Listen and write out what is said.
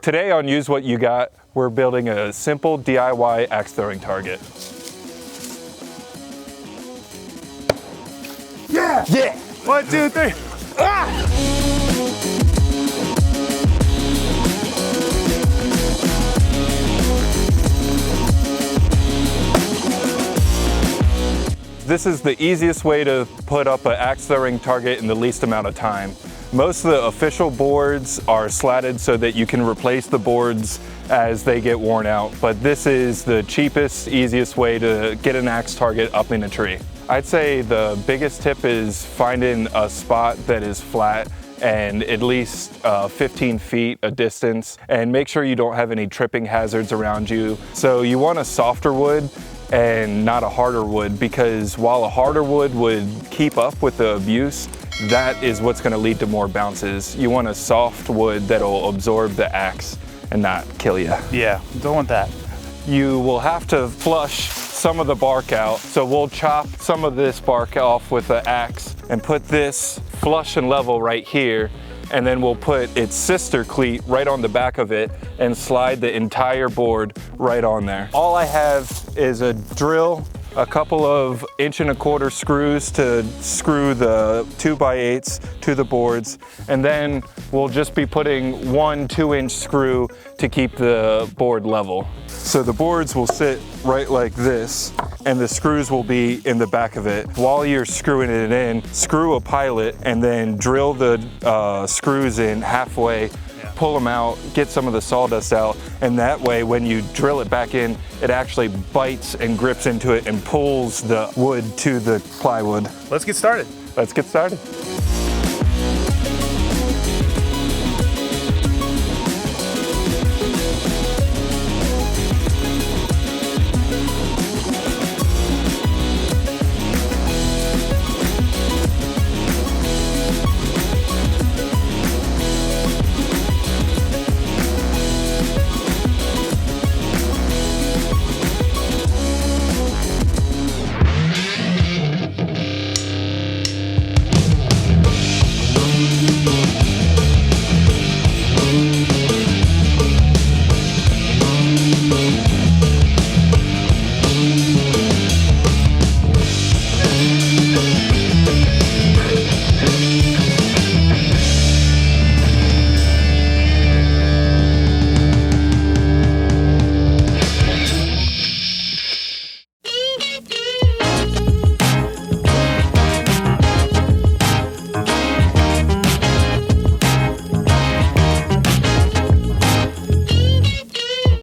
Today on Use What You Got, we're building a simple DIY axe throwing target. Yeah! Yeah! 1, 2, 3. Ah! This is the easiest way to put up an axe throwing target in the least amount of time. Most of the official boards are slatted so that you can replace the boards as they get worn out, but this is the cheapest, easiest way to get an axe target up in a tree. I'd say the biggest tip is finding a spot that is flat and at least 15 feet a distance, and make sure you don't have any tripping hazards around you. So you want a softer wood and not a harder wood, because while a harder wood would keep up with the abuse, that is what's going to lead to more bounces. You want a soft wood that'll absorb the axe and not kill you. Yeah, don't want that. You will have to flush some of the bark out, so we'll chop some of this bark off with the axe and put this flush and level right here, and then we'll put its sister cleat right on the back of it and slide the entire board right on there. All I have is a drill, a couple of 1¼ inch screws to screw the 2x8s to the boards, and then we'll just be putting 1 2-inch screw to keep the board level. So the boards will sit right like this, and the screws will be in the back of it. While you're screwing it in, screw a pilot and then drill the screws in halfway, pull them out, get some of the sawdust out, and that way when you drill it back in, it actually bites and grips into it and pulls the wood to the plywood. Let's get started. Let's get started.